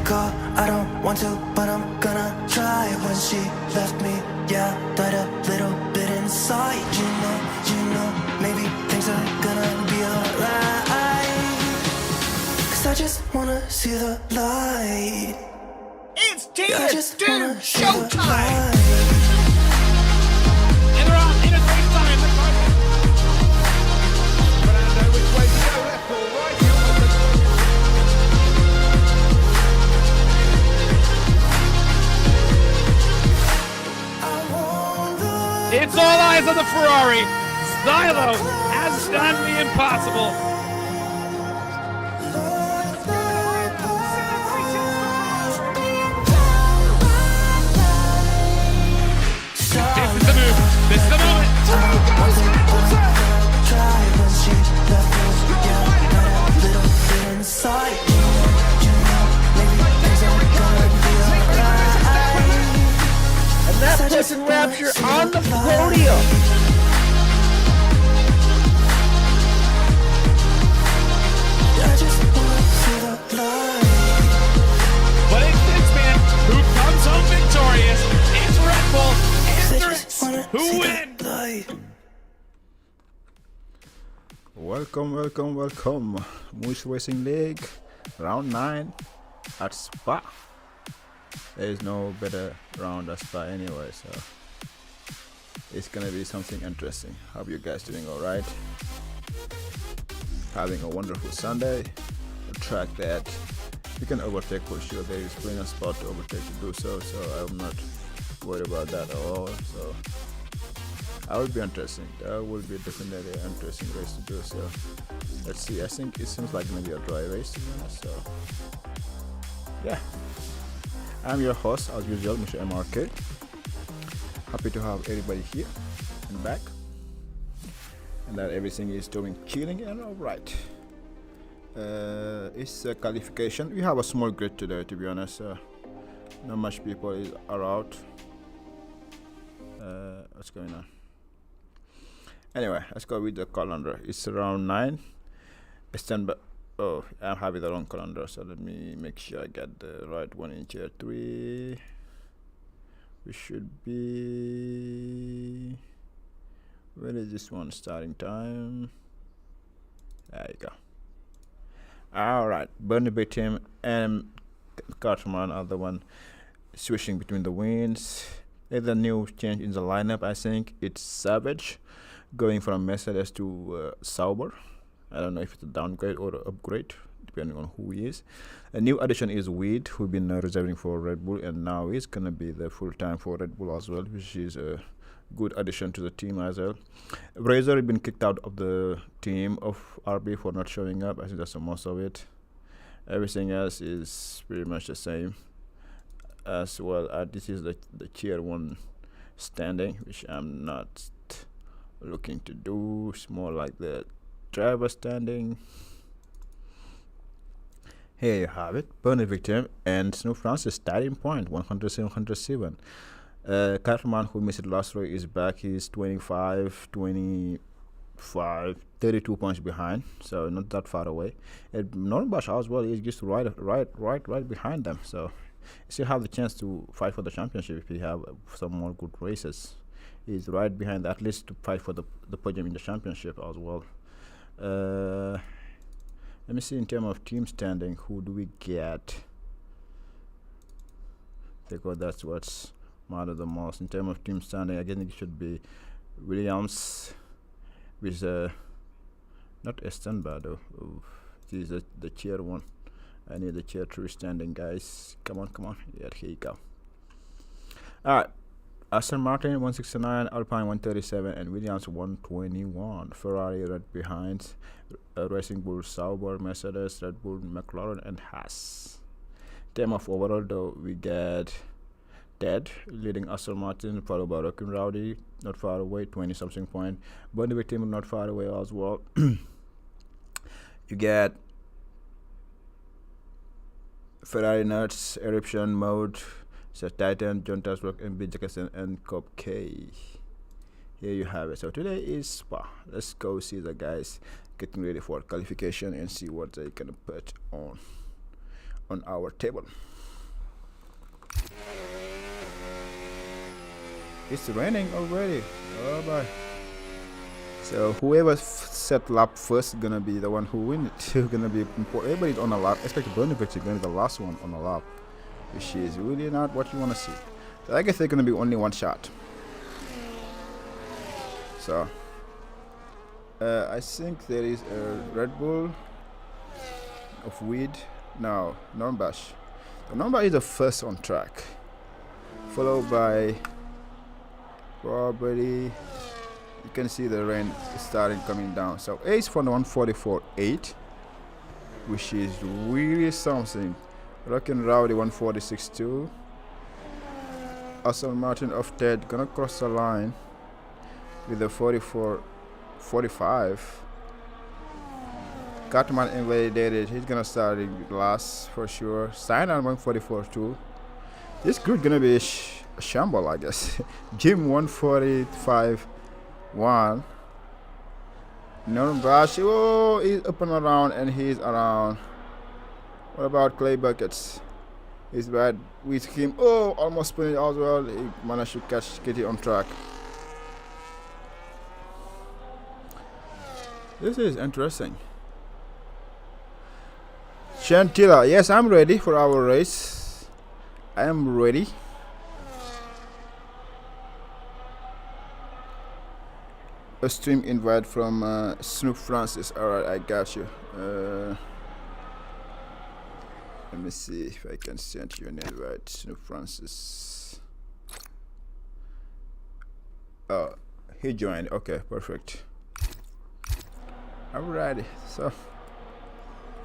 call, I don't want to, but I'm gonna try. When she left me, yeah, died a little bit inside. You know, maybe things are gonna be alright. 'Cause I just wanna see the light. It's Tina showtime! It's all eyes on the Ferrari. Stylo has done the impossible. This is the move. This is the moment. And that puts in Rapture on the podium. But it's this man who comes home victorious. It's Red Bull. It's who wins. Welcome. Moose Racing League, round 9 at Spa. There is no better round at Spa anyway, so it's gonna be something interesting. Hope you guys doing alright. Having a wonderful Sunday. A track that you can overtake for sure. There is plenty of spot to overtake to do so I'm not worried about that at all. So that will be interesting. That will be definitely an interesting race to do. So let's see. I think it seems like maybe a dry race to be honest. So yeah, I'm your host as usual, Mr. MRK. Happy to have everybody here and back, and that everything is doing chilling and alright. It's a qualification. We have a small grid today, to be honest. Not much people are out. What's going on? Anyway, let's go with the calendar. It's around 9. Stand by. Oh, I'm having the wrong calendar, so let me make sure I get the right one in chair 3. We should be. Where is this one? Starting time. There you go. Alright, Bernie Victim and Cartman are the one switching between the wins. There's a new change in the lineup. I think it's Savage going from Mercedes to Sauber. I don't know if it's a downgrade or an upgrade, depending on who he is. A new addition is Weed, who's been reserving for Red Bull, and now he's gonna be the full time for Red Bull as well, which is a good addition to the team as well. Razor has been kicked out of the team of RB for not showing up. I think that's the most of it. Everything else is pretty much the same as well. This is the tier 1 standing, which I'm not looking to do. It's more like the driver standing. Here you have it. Bernie Victim and Snow Francis starting point 107. Cartman, who missed the last race, is back. He's 25, 32 points behind, so not that far away. And Nornbash as well is just right behind them. So you still have the chance to fight for the championship if you have some more good races. He's right behind, at least to fight for the podium in the championship as well. Let me see in terms of team standing, who do we get? Because that's what's matter the most in terms of team standing. I guess it should be Williams with not a standby though. This is the tier 1. I need the tier 3 standing, guys. Come on. Yeah, here you go. Alright, Aston Martin 169, Alpine 137, and Williams 121. Ferrari right behind. Racing Bull, Sauber, Mercedes, Red Bull, McLaren, and Haas. Term of overall though, we get Ted leading Aston Martin, followed by Rockin' Rowdy, not far away, 20 something point. Bernie Victim not far away as well. You get Ferrari Nuts, Eruption Mode, Sir Titan, John Tasbrook, and B. Jackson, and Cop K. Here you have it. So today is Spa. Let's go see the guys getting ready for qualification and see what they can put on our table. It's raining already. Oh boy. So whoever set lap first is gonna be the one who win it. Gonna be important. Everybody's on a lap. Especially Bernivich is gonna be the last one on a lap, which is really not what you wanna see. So I guess they're gonna be only one shot. So I think there is a Red Bull of weed. No, Normbash. So Normbash is the first on track, followed by probably. You can see the rain starting coming down. So Ace from 144.8, which is really something. Rockin' Rowdy 146.2. Aston Martin of Ted gonna cross the line with the 44.45. Cartman invalidated. He's gonna start in last for sure. Sign on 144.2. This grid gonna be a shamble, I guess. Jim 145.1. Normbash, oh, he's up and around, and he's around. What about Clay Buckets? He's bad with him. Oh, almost spinning as well. He managed to catch Kitty on track. This is interesting. Chantilla, yes, I'm ready for our race. I am ready. A stream invite from Snoop Francis. Alright, I got you. Let me see if I can send you an invite, Snoop Francis. Oh, he joined. Okay, perfect. Alrighty, so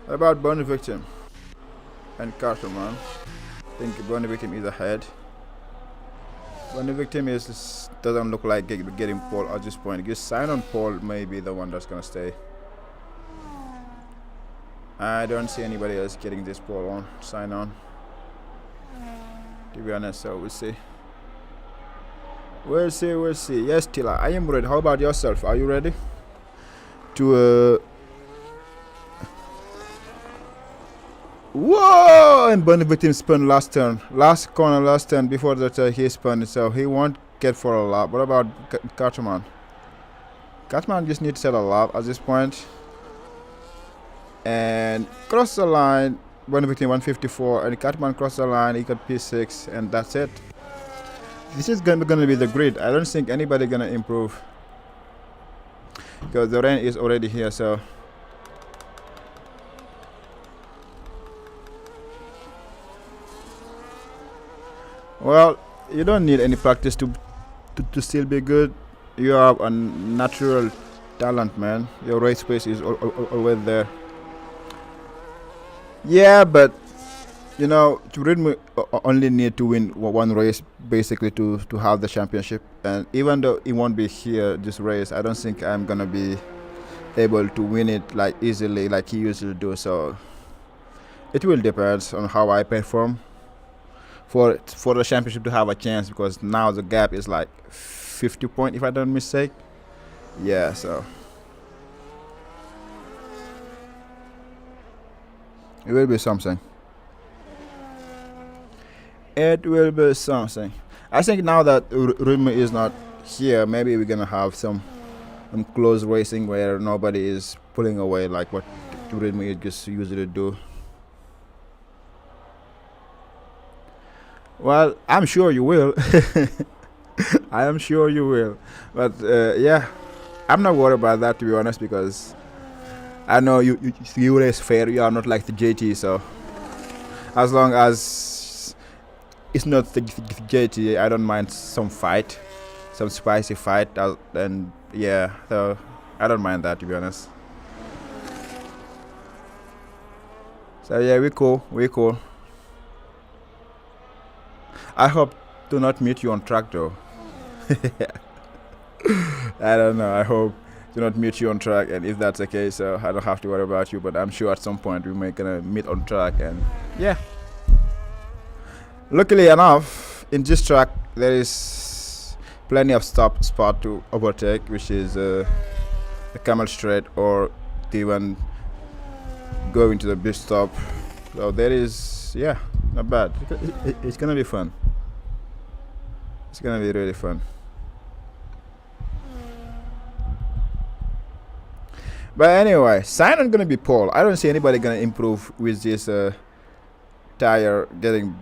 what about Burn Victim and Carterman? I think Burn Victim is ahead. Burn Victim doesn't look like getting pole at this point. Just sign on pole may be the one that's gonna stay. I don't see anybody else getting this pole on. Sign on. To be honest, so we'll see. We'll see. Yes, Tila, I am ready. How about yourself? Are you ready? To whoa! And Bunny Victim spun last turn, last corner, last turn before that he spun, so he won't get for a lap. What about Cartman? Cartman just needs to set a lap at this point and cross the line. Bunny Victim 154, and Cartman cross the line. He got P6, and that's it. This is gonna be the grid. I don't think anybody gonna improve, because the rain is already here. So well, you don't need any practice to still be good. You have a natural talent, man. Your race pace is always there. Yeah, but you know, to only need to win one race basically to have the championship. And even though it won't be here this race, I don't think I'm gonna be able to win it like easily like he usually do. So it will depend on how I perform for the championship to have a chance, because now the gap is like 50 points if I don't mistake. Yeah, so it will be something. It will be something. I think now that Rumi is not here, maybe we're gonna have some close racing where nobody is pulling away like what Rumi just usually do. Well, I'm sure you will. I am sure you will. But yeah, I'm not worried about that, to be honest, because I know you race fair. You are not like the JT, so as long as it's not the JT, I don't mind some fight, some spicy fight, and yeah, so I don't mind that, to be honest. So yeah, we cool. I hope to not meet you on track though. I don't know. I hope to not meet you on track, and if that's the case, I don't have to worry about you. But I'm sure at some point we may gonna meet on track, and yeah. Luckily enough, in this track there is plenty of spot to overtake, which is the Camel Straight or even go into the big stop. So there is, yeah, not bad. It's gonna be fun. It's gonna be really fun. But anyway, Simon gonna be pole. I don't see anybody gonna improve with this tire getting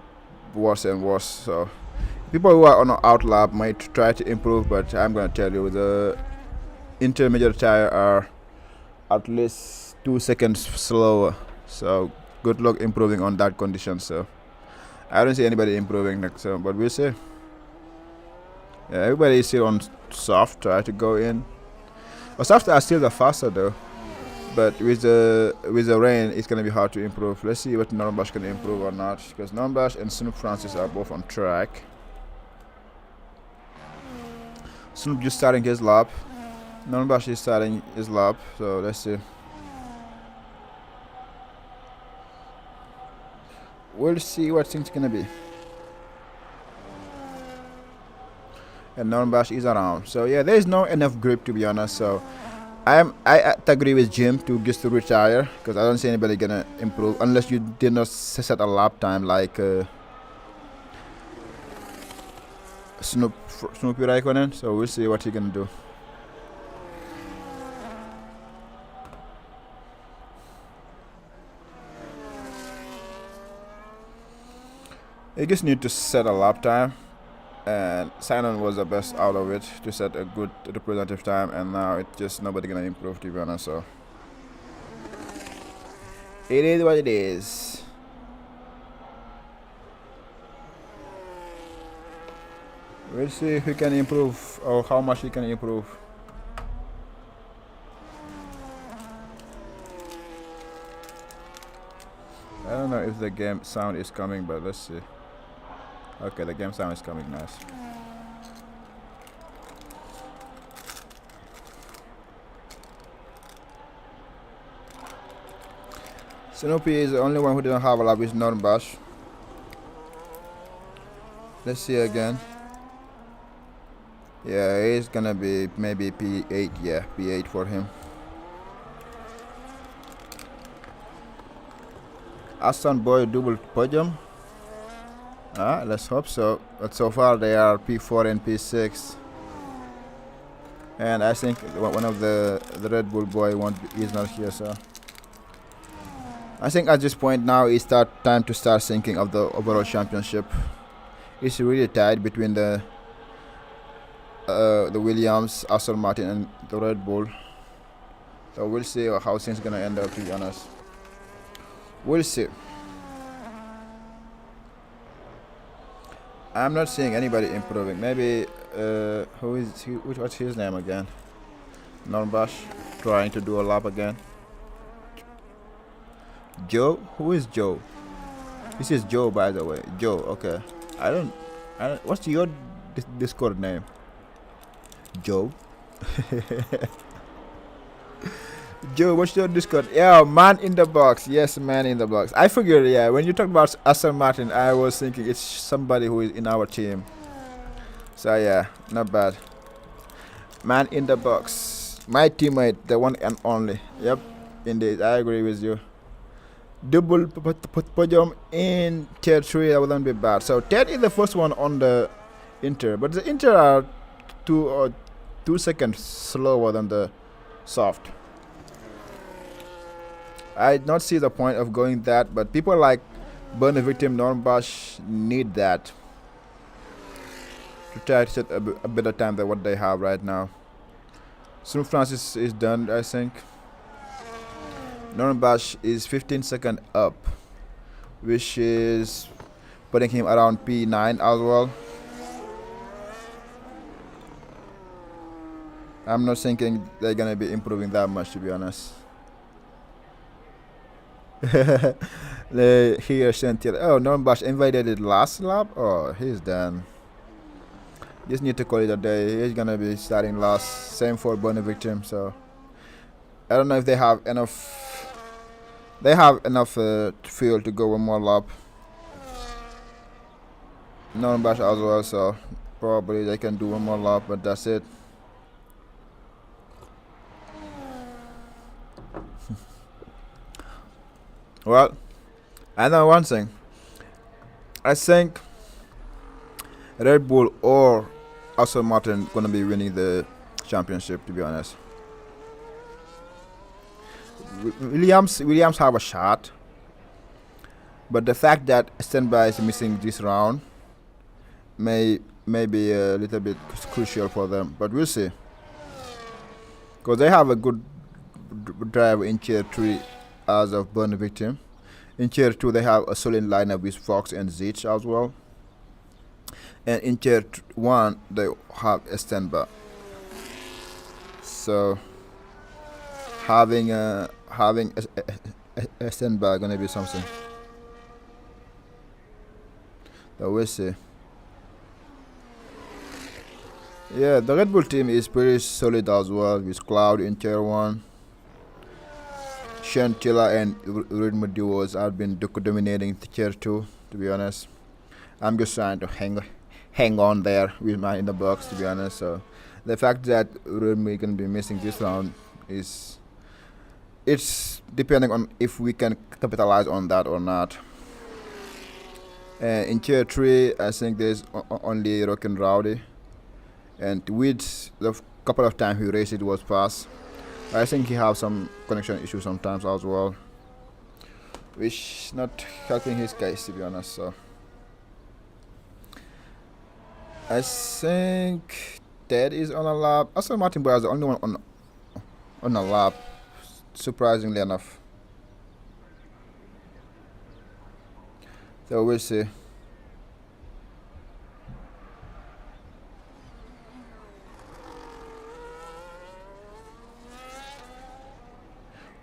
worse and worse. So people who are on an outlap might try to improve, but I'm gonna tell you the intermediate tire are at least 2 seconds slower. So good luck improving on that condition. So I don't see anybody improving next. So, but we'll see. Yeah, everybody is still on soft. Try to go in. Well, soft are still the faster though. But with the rain, it's gonna be hard to improve. Let's see what Norbash can improve or not, because Norbash and Snoop Francis are both on track. Snoop just starting his lap. Norbash is starting his lap. So let's see. We'll see what things gonna be. And Norbash is around. So yeah, there is no enough grip to be honest. So I agree with Jim to just to retire, because I don't see anybody gonna improve unless you did not set a lap time like Snoopy Raikkonen. So we'll see what he's gonna do. You just need to set a lap time, and Simon was the best out of it to set a good representative time, and now it's just nobody gonna improve to be honest. So it is what it is. We'll see who can improve or how much he can improve. I don't know if the game sound is coming, but let's see. Okay, the game sound is coming. Nice. Snoopy is the only one who didn't have a lap with Norbash. Let's see again. Yeah, it's gonna be maybe P8. Yeah, P8 for him. Aston Boy double podium. Let's hope so. But so far they are P4 and P6. And I think one of the Red Bull boy is not here, so I think at this point now it's time to start thinking of the overall championship. It's really tight between the Williams, Aston Martin, and the Red Bull. So we'll see how things gonna end up. To be honest, we'll see. I'm not seeing anybody improving. Maybe what's his name again? Norbash trying to do a lap again. Joe? Who is Joe? This is Joe, by the way. Joe, okay. I don't what's your Discord name? Joe? Joe, what's your Discord? Yeah, man in the box. Yes, man in the box. I figured, yeah, when you talk about Aston Martin, I was thinking it's somebody who is in our team. So yeah, not bad. Man in the box. My teammate, the one and only. Yep, indeed, I agree with you. Double podium in tier 3, that wouldn't be bad. So Ted is the first one on the Inter, but the Inter are 2 seconds slower than the soft. I not see the point of going that, but people like Burn Victim, Norbash need that to try to set a better time than what they have right now. Snoop Francis is done, I think. Norbash is 15 seconds up, which is putting him around P9 as well. I'm not thinking they're gonna be improving that much, to be honest. Here, Sentinel. Oh, Norbash invited it last lap. Oh, he's done. Just need to call it a day. He's gonna be starting last. Same for Bonnie Victim. So I don't know if they have enough. They have enough fuel to go one more lap. Norbash as well, so probably they can do one more lap, but that's it. Well, I know one thing. I think Red Bull or Aston Martin gonna be winning the championship, to be honest. Williams have a shot, but the fact that Stenby is missing this round may be a little bit crucial for them, but we'll see. Because they have a good driver in Tier 3 as of Burn Victim. In Tier 2 they have a solid lineup with Fox and Zeech as well. And in Tier 1 they have Stenby. So having a Stenby gonna be something. So we'll see. Yeah, the Red Bull team is pretty solid as well, with Cloud in Tier 1. Chantilla and Rhythm Duos have been dominating Tier 2, to be honest. I'm just trying to hang on there with my in the box, to be honest. So the fact that Rhythm is going to be missing this round it's depending on if we can capitalize on that or not. In Tier 3, I think there's only Rock and Rowdy. And with the couple of times he raced, it was fast. I think he have some connection issues sometimes as well, which not helping his case, to be honest. So I think Ted is on a lap. Aston Martin Boy is the only one on a lap, surprisingly enough. So we'll see.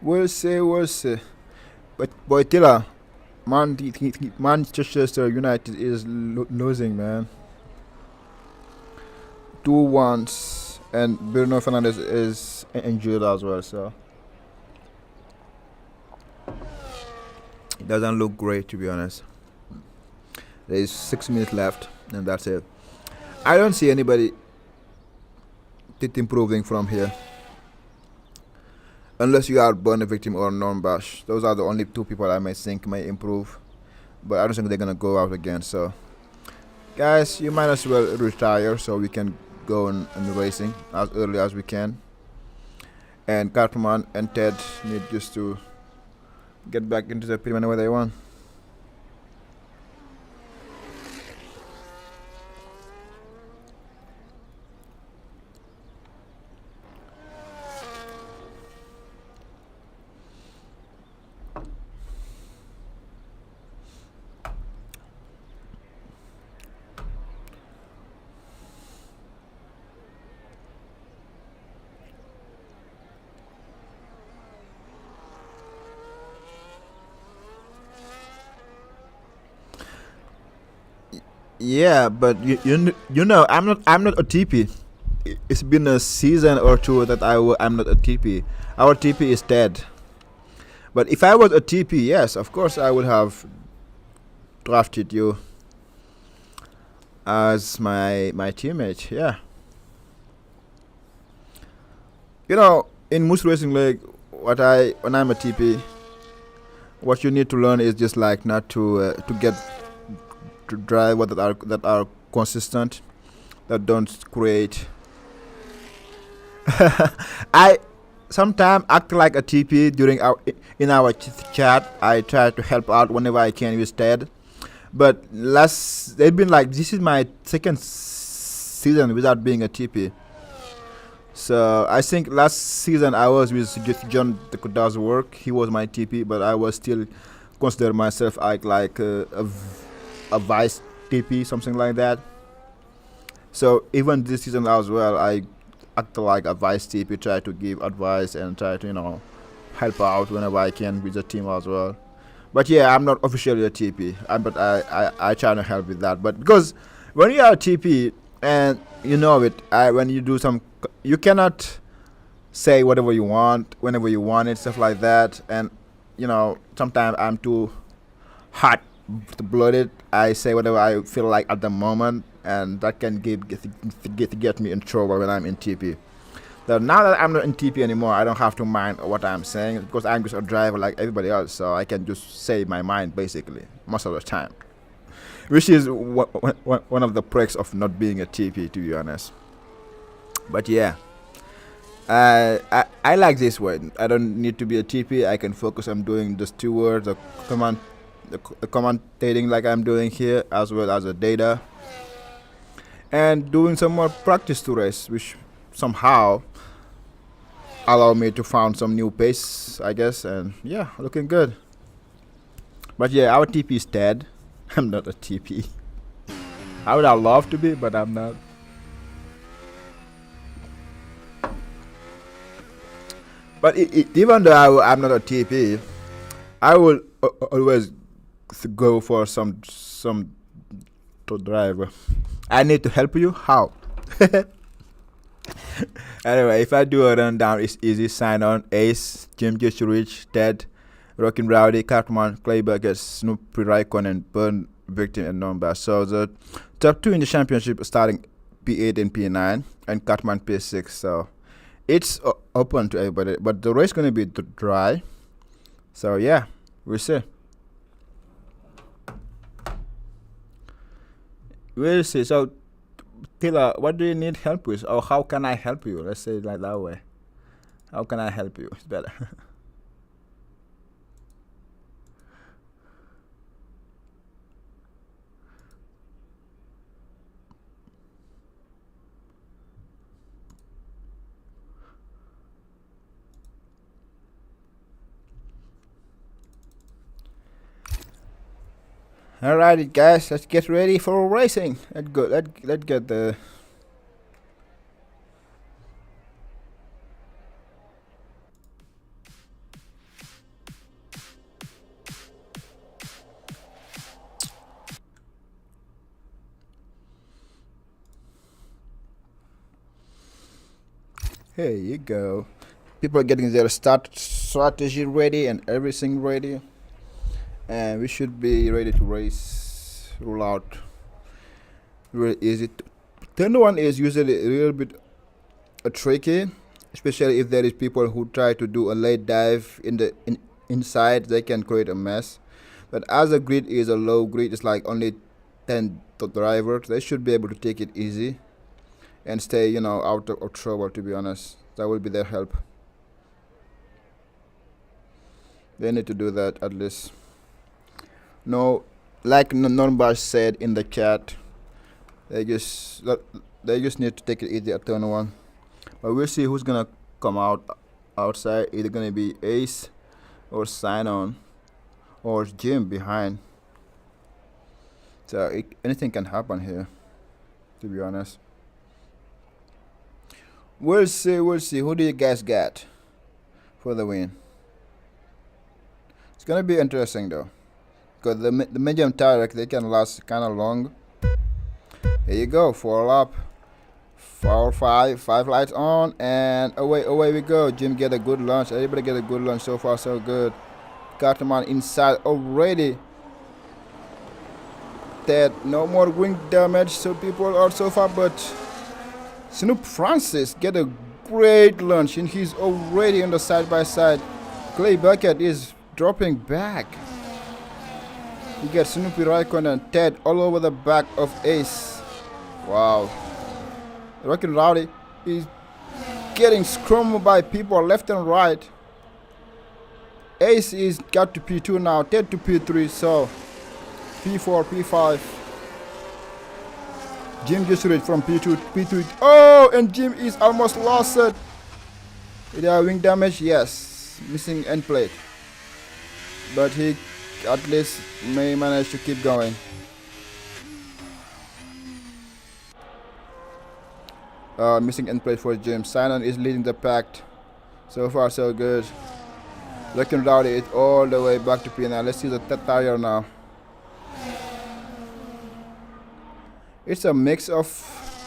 We'll see. But boy, Tilla, Manchester United is losing, man. 2-1, and Bruno Fernandes is injured as well, so it doesn't look great, to be honest. There is 6 minutes left, and that's it. I don't see anybody improving from here. Unless you are Burn Victim or Non-Bash. Those are the only 2 people I may think may improve. But I don't think they're going to go out again. So, guys, you might as well retire so we can go on racing as early as we can. And Cartman and Ted need just to get back into the pit whenever they want. Yeah, but you know I'm not a TP. It's been a season or 2 that I'm not a TP. Our TP is dead. But if I was a TP, yes, of course I would have drafted you as my teammate. Yeah. You know, in Moose Racing League, when I'm a TP, what you need to learn is just like not to get to drivers that are consistent, that don't create. I sometimes act like a TP in our chat. I try to help out whenever I can with Ted, but they've been like, this is my 2nd season without being a TP. So I think last season I was with John that does work. He was my TP, but I was still consider myself like a vice TP, something like that. So even this season as well, I act like a vice TP, try to give advice and try to help out whenever I can with the team as well. But yeah, I'm not officially a TP, but I try to help with that. But because when you are a TP and you know it, when you do some, you cannot say whatever you want whenever you want it, stuff like that. And sometimes I'm too hot blooded. I say whatever I feel like at the moment, and that can get me in trouble when I'm in TP. So now that I'm not in TP anymore, I don't have to mind what I'm saying, because I'm just a driver like everybody else, so I can just say my mind basically most of the time. which is one of the perks of not being a TP, to be honest. But yeah, I like this one. I don't need to be a TP. I can focus on doing the steward, the commentating like I'm doing here, as well as the data, and doing some more practice to race, which somehow allow me to find some new pace, I guess. And yeah, looking good. But yeah, our TP is dead. I'm not a TP. I would have loved to be, but I'm not. But even though I'm not a TP, I will always go for some to driver. I need to help you. How? Anyway, if I do a rundown, it's easy. Sign on, Ace, Jim Just Rich, Ted, Rockin' Rowdy, Cartman, Clay Bucket, Snoopy, Raikkonen, Burn, Victim, and Nomba. So the top 2 in the championship starting P8 and P9, and Cartman P6. So it's open to everybody, but the race gonna be dry. So yeah, we'll see. We'll see. So Tila, what do you need help with, or how can I help you? Let's say it like that way. How can I help you? It's better. Alrighty, guys, let's get ready for racing. Let's go. Let's get the. Here you go. People are getting their start strategy ready and everything ready. And we should be ready to race, roll out. Really easy. Turn 1 is usually a little bit tricky, especially if there is people who try to do a late dive inside. They can create a mess. But as the grid is a low grid, it's like only 10 drivers. They should be able to take it easy and stay, out of trouble. To be honest, that will be their help. They need to do that at least. No, like Normbach said in the chat, they just need to take it easy at turn 1. But we'll see who's gonna come outside. Either gonna be Ace or Sign-On or Jim behind. So anything can happen here, to be honest. We'll see. Who do you guys get for the win? It's gonna be interesting though. Because the medium tire, they can last kind of long. Here you go, 4 lap, 4, 5 lights on, and away we go. Jim get a good launch. Everybody get a good launch. So far so good. Cartman inside already. That no more wing damage, so people are so far. But Snoop Francis get a great launch, and he's already on the side by side. Clay Bucket is dropping back. You get Snoopy, Raikkonen, and Ted all over the back of Ace. Wow. Rockin' Rowdy is getting scrummed by people left and right. Ace is got to P2 now, Ted to P3, so P4, P5. Jim just reached from P2 to P3. Oh, and Jim is almost lost it. Did he have wing damage? Yes. Missing end plate. But he at least may manage to keep going. Missing end plate for Jim. Sign-On is leading the pack. So far so good. Looking Rowdy it all the way back to P9. Let's see the tire now. It's a mix of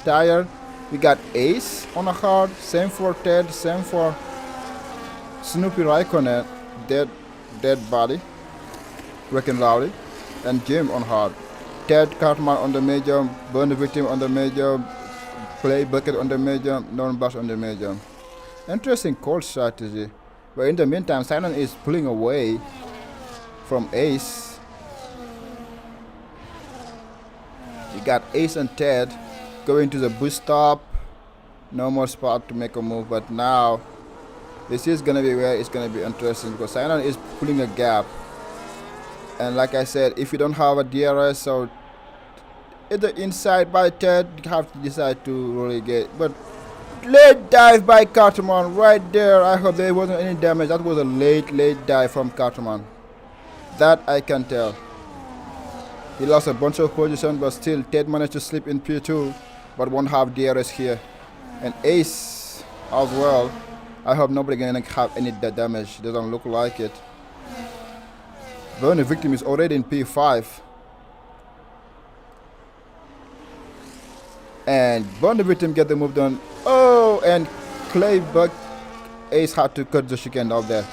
tire. We got Ace on a hard. Same for Ted. Same for Snoopy, Raikkonen. Dead body. Rockin' Rowdy. And Jim on hard. Ted, Cartman on the medium. Burn the Victim on the medium. Play Bucket on the medium. Normbach on the medium. Interesting cold strategy. But in the meantime, Sign-On is pulling away from Ace. You got Ace and Ted going to the bus stop. No more spot to make a move, but now this is gonna be where it's gonna be interesting because Sainon is pulling a gap. And like I said, if you don't have a DRS or either inside by Ted, you have to decide to really get. But late dive by Cartman right there. I hope there wasn't any damage. That was a late dive from Cartman. That I can tell. He lost a bunch of position, but still Ted managed to slip in P2, but won't have DRS here. And Ace as well. I hope nobody gonna have any damage. Doesn't look like it. Burning Victim is already in P5. And Burning Victim get the move done. Oh, and Ace had to cut the chicane off there.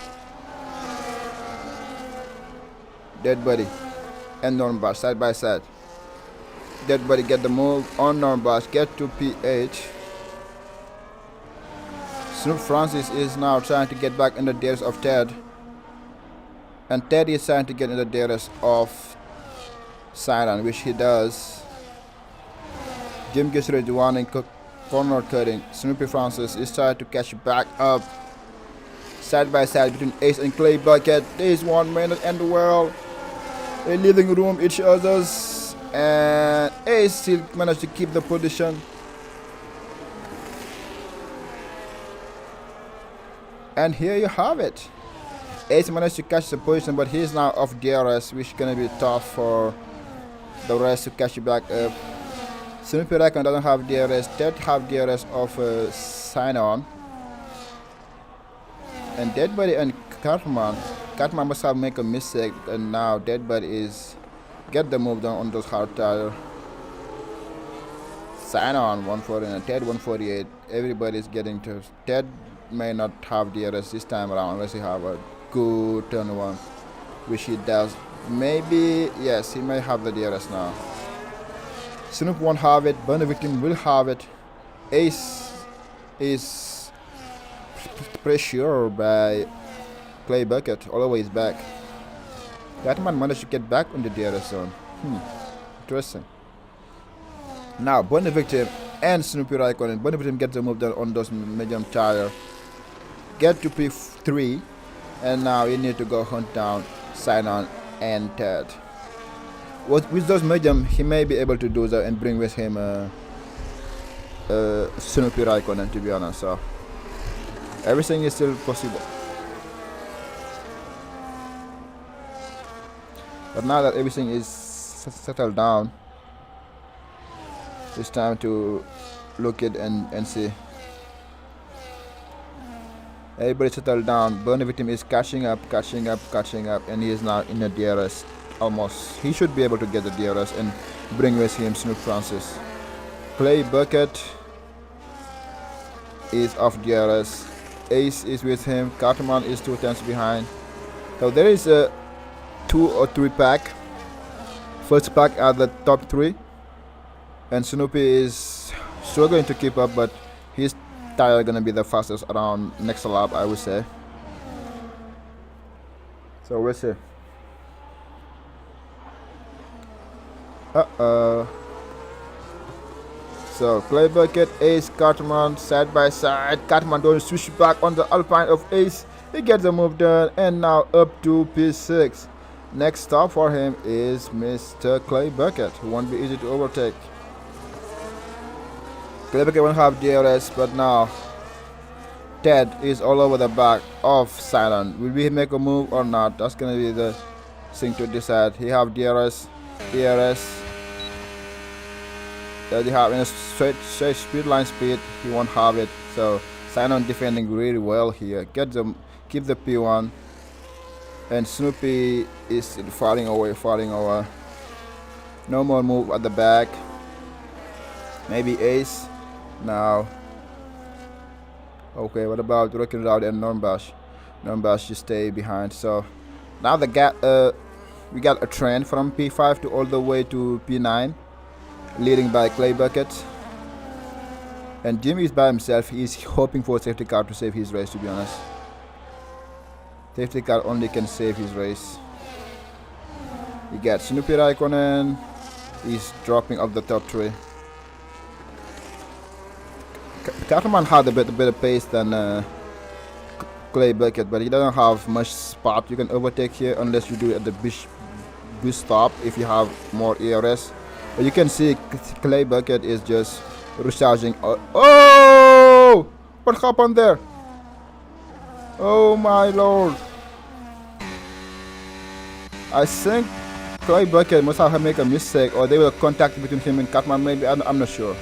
Dead Buddy and Normbash side by side. Dead Buddy get the move on Normbash. Get to PH. Snoop Francis is now trying to get back in the DRS of Ted. And Ted is trying to get in the DRS of Sainon, which he does. Jim gets ready to warning corner cutting. Snoopy Francis is trying to catch back up. Side by side between Ace and Clay Bucket. There is 1 minute in the world. They're leaving room each other's. And Ace still managed to keep the position. And here you have it. Ace managed to catch the position, but he's now off DRS, which is gonna be tough for the rest to catch you back up. Snoopy Raikkonen doesn't have DRS. Ted have DRS of Sainon. And Deadbody and Cartman must have made a mistake, and now Deadbody is get the move down on those hard tire. Sainon 140 and Ted 148. Everybody's getting to. Ted may not have DRS this time around unless he have a good turn one, which he does. Maybe, yes, he may have the DRS now. Snoop won't have it. Burner Victim will have it. Ace is pressured by Clay Bucket. Always back. That man managed to get back on the DRS zone. Interesting. Now, Burner Victim and Snoopy Raikkonen. Burner Victim gets the move done on those medium tire. Get to P3. And now you need to go hunt down Sainon and Ted. With those medium, he may be able to do that and bring with him Snoopy Raikkonen, to be honest. So everything is still possible. But now that everything is settled down, it's time to look at and see. Everybody settled down. Burner Victim is catching up, and he is now in the DRS. Almost. He should be able to get the DRS and bring with him Snoop Francis. Clay Bucket is off DRS. Ace is with him. Cartman is 2 tenths behind. So there is a 2 or 3 pack. First pack are the top 3. And Snoopy is struggling to keep up, but he's tire gonna be the fastest around next lap, I would say. So we'll see. So Clay Bucket, Ace, Cartman side by side. Cartman don't switch back on the Alpine of Ace. He gets the move done, and now up to P6. Next stop for him is Mr. Clay Bucket, who won't be easy to overtake. Clay Bucket won't have DRS, but now Ted is all over the back of Sainon. Will we make a move or not? That's gonna be the thing to decide. He have DRS. Does he have in a straight speed line speed? He won't have it. So Sainon defending really well here. Keep the P1. And Snoopy is falling over. No more move at the back. Maybe Ace. Now. Okay, what about Rocky Road and Normbash? Normbash just stay behind. So now the gap. We got a trend from P5 to all the way to P9, leading by Clay Bucket. And Jimmy is by himself. He's hoping for a safety car to save his race, to be honest. Safety car only can save his race. You got Snoopy Raikkonen, He's dropping off the top 3. Cartman had a bit better pace than Clay Bucket, but he doesn't have much spot you can overtake here unless you do it at the boost stop if you have more ERS. But you can see Clay Bucket is just recharging. Oh! What happened there? Oh my lord. I think Clay Bucket must have made a mistake, or they were contact between him and Catman, maybe. I'm not sure.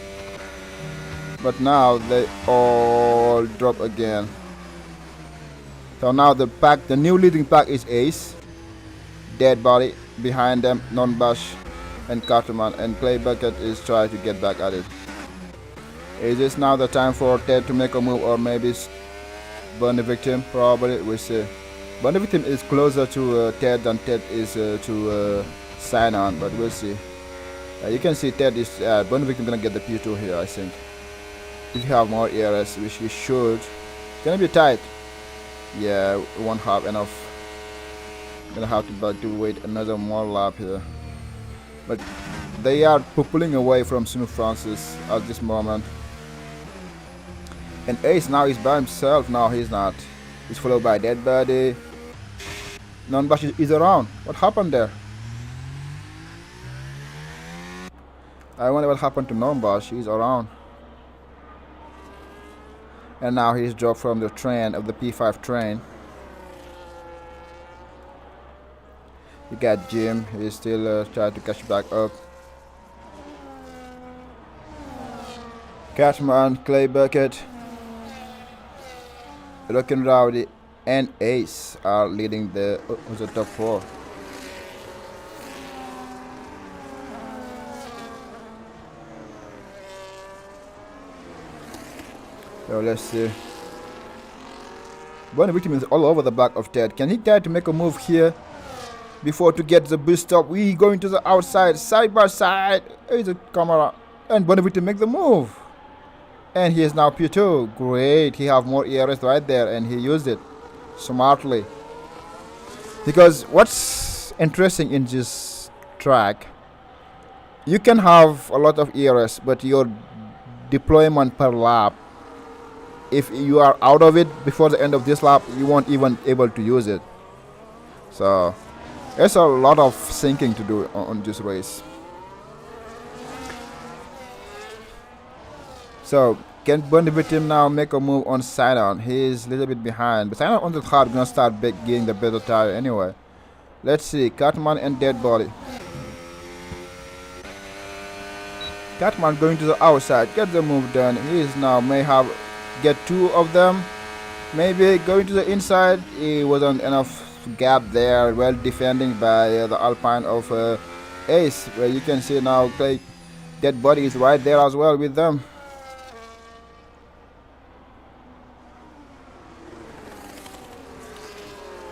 But now they all drop again. So now the new leading pack is Ace, Dead Body, behind them Non-Bash and Carterman, and Clay Bucket is trying to get back at it. Is this now the time for Ted to make a move, or maybe burn the victim? Probably. We'll see. Burn the victim is closer to Ted than Ted is to sign on, but we'll see. You can see Ted is burn the victim gonna get the P2 here, I think. If you have more ERS, which we should, it's gonna be tight. Yeah, we won't have enough. Gonna have to wait another more lap here. But they are pulling away from Snoop Francis at this moment. And Ace now is by himself. Now he's not. He's followed by Dead Body. Non-Bash is around. What happened there? I wonder what happened to Non-Bash. He's around. And now he's dropped from the train of the P5 train. You got Jim. He's still trying to catch back up. Catman, Clay Bucket, Rockin' Rowdy, and Ace are leading the top 4. So let's see. One victim is all over the back of Ted. Can he try to make a move here before to get the boost up? We going to the outside, side by side. Here's a camera, and one victim make the move. And he is now P2. Great. He have more ERS right there, and he used it smartly. Because what's interesting in this track, you can have a lot of ERS, but your deployment per lap, if you are out of it before the end of this lap, you won't even able to use it. So there's a lot of sinking to do on this race. So can Burn the Victim now make a move on Sidon? He's a little bit behind, but Sidon on the hard gonna start getting the better tire anyway. Let's see, Catman and Dead Body. Catman going to the outside, get the move done. He is now may have get 2 of them. Maybe going to the inside. He wasn't enough gap there. Well defending by the Alpine of Ace, where you can see now Dead Body is right there as well with them.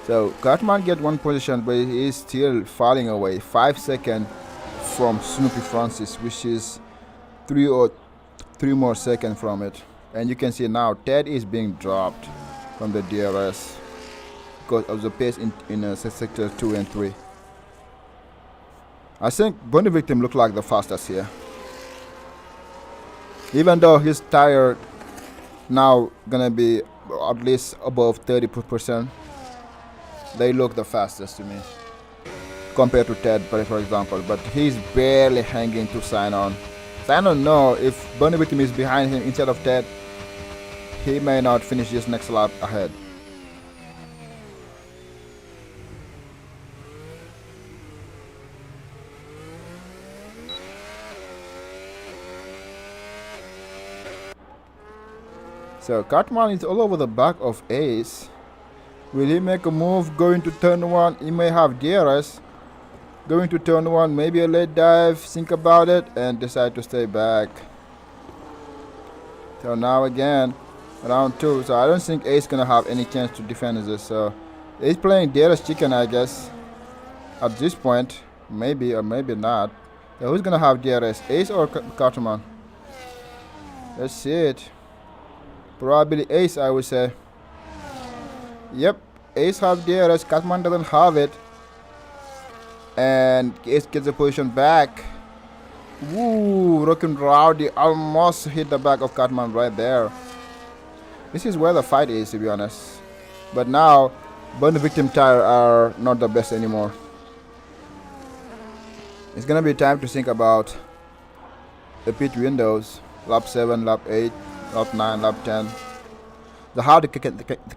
So Cartman get 1 position, but he is still falling away. 5 seconds from Snoopy Francis, which is 3 more seconds from it. And you can see now Ted is being dropped from the DRS because of the pace in sector 2 and 3. I think Bunny Victim look like the fastest here. Even though his tire now gonna be at least above 30%. They look the fastest to me compared to Ted, for example, but he's barely hanging to Sign-On. Sign-On know if Bunny Victim is behind him instead of Ted, he may not finish this next lap ahead. So Cartman is all over the back of Ace. Will he make a move going to turn 1? He may have DRS. Going to turn 1, maybe a late dive, think about it, and decide to stay back. So now again, round 2. So I don't think Ace gonna have any chance to defend this. So he's playing DRS chicken, I guess. At this point, maybe or maybe not. So who's gonna have DRS, Ace or Cartman? Let's see it. Probably Ace, I would say. Yep, Ace has DRS, Catman doesn't have it. And Ace gets the position back. Ooh, Rockin' Rowdy almost hit the back of Cartman right there. This is where the fight is, to be honest. But now, burn victim tire are not the best anymore. It's gonna be time to think about the pit windows. Lap 7, lap 8, lap 9, lap 10. The hard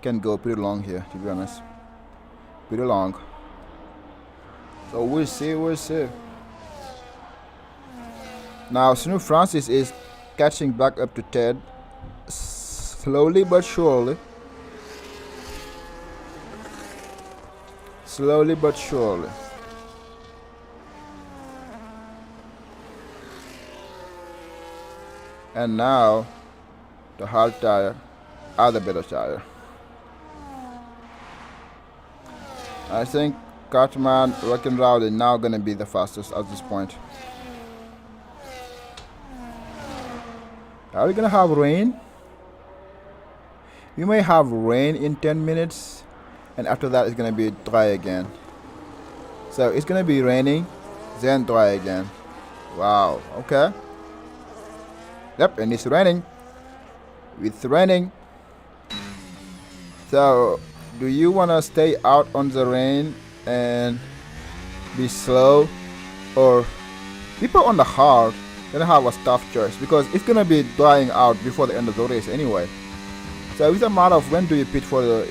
can go pretty long here, to be honest. Pretty long. So we'll see, we'll see. Now Snoop Francis is catching back up to Ted. Slowly but surely. Slowly but surely. And now the hard tire are the better tire. I think Cartman, Rockin' Rowdy now gonna be the fastest at this point. Are we gonna have rain? We may have rain in 10 minutes, and after that it's gonna be dry again. So it's gonna be raining, then dry again. Wow, okay. Yep, and it's raining. It's raining. So, do you wanna stay out on the rain and be slow, or people on the hard gonna have a tough choice because it's gonna be drying out before the end of the race anyway. So it's a matter of when do you pit for the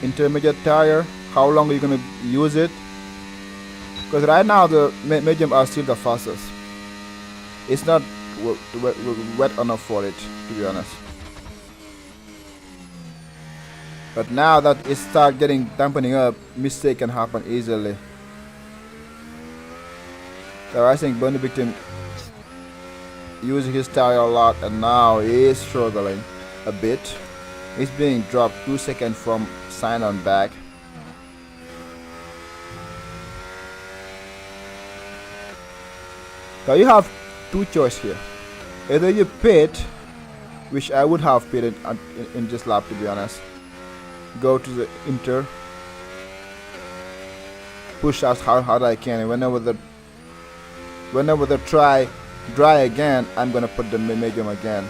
intermediate tire, how long are you gonna use it, because right now the medium are still the fastest. It's not wet enough for it, to be honest. But now that it starts getting dampening up, mistake can happen easily. So I think Bunny Victim using his tire a lot, and now he is struggling a bit. He's being dropped 2 seconds from sign on back. So you have two choices here. Either you pit, which I would have pitted in this lap, to be honest. Go to the inter, push as hard I can, and whenever the try dry again, I'm gonna put the medium again,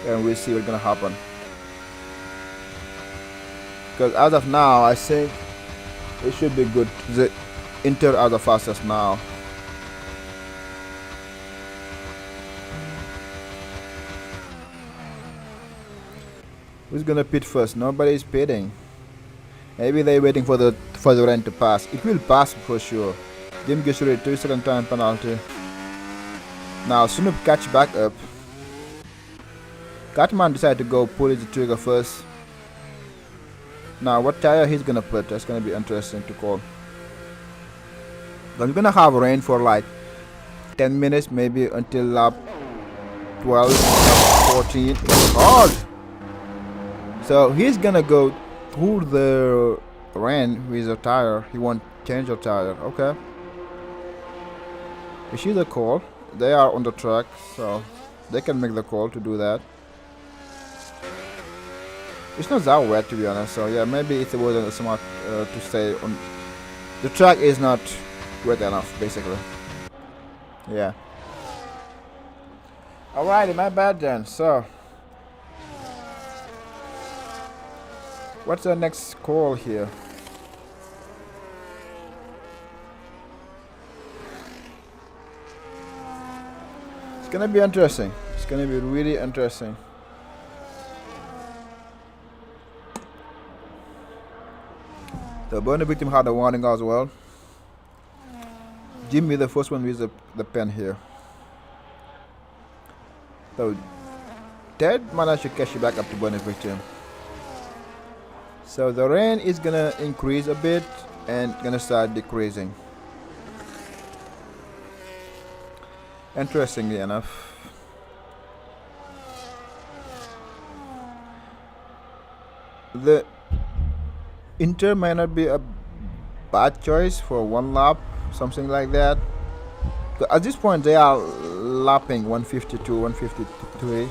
and we'll see what's gonna happen. Because as of now, I think it should be good. The inter are the fastest now. Who's gonna pit first? Nobody's pitting. Maybe they're waiting for the rain to pass. It will pass for sure. Jim gets ready, 2-second time penalty. Now Snoop catch back up. Catman decided to go pull the trigger first. Now what tire he's gonna put? That's gonna be interesting to call. I'm gonna have rain for like 10 minutes, maybe until lap 12, lap 14. It's hard. So he's gonna go through the rain with a tire. He won't change the tire. Okay. You see the call? They are on the track, so they can make the call to do that. It's not that wet, to be honest. So yeah, maybe it wasn't smart to stay on. The track is not wet enough, basically. Yeah. Alrighty, my bad then. So, what's the next call here? It's gonna be interesting. It's gonna be really interesting. The burner victim had a warning as well. Jimmy, the first one with the pen here. So Ted managed to catch back up to burner victim. So the rain is gonna increase a bit and gonna start decreasing. Interestingly enough. The Inter might not be a bad choice for one lap, something like that. At this point they are lapping 152, 153.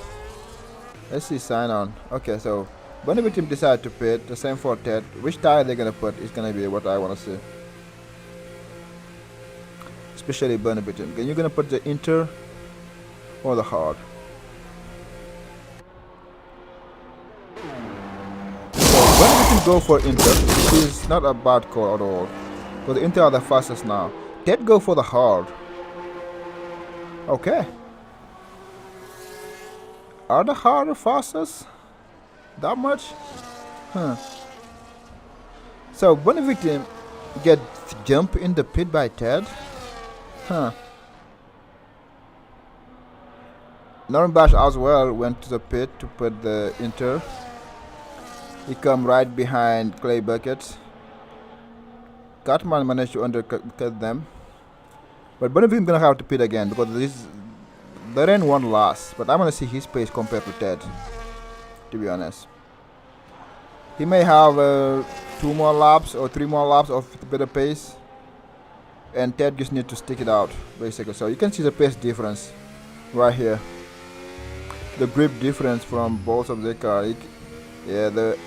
Let's see sign on. Okay, so Bunny team decided to pit, the same for Ted. Which tire they're gonna put is gonna be what I wanna see. especially burn victim. Are you gonna put the inter or the hard? Burn victim go for inter, which is not a bad call at all. Because the inter are the fastest now. Ted go for the hard. Okay. Are the hard the fastest? That much? Huh. So one victim get jump in the pit by Ted? Huh. Norman Bash as well went to the pit to put the inter. He come right behind Clay Bucket. Catman managed to undercut them. But one of them gonna have to pit again because the Ren won last. But I'm gonna see his pace compared to Ted, to be honest. He may have 2 more laps or 3 more laps of better pace. And Ted just need to stick it out, basically. So you can see the pace difference right here. The grip difference from both of the cars. Yeah, the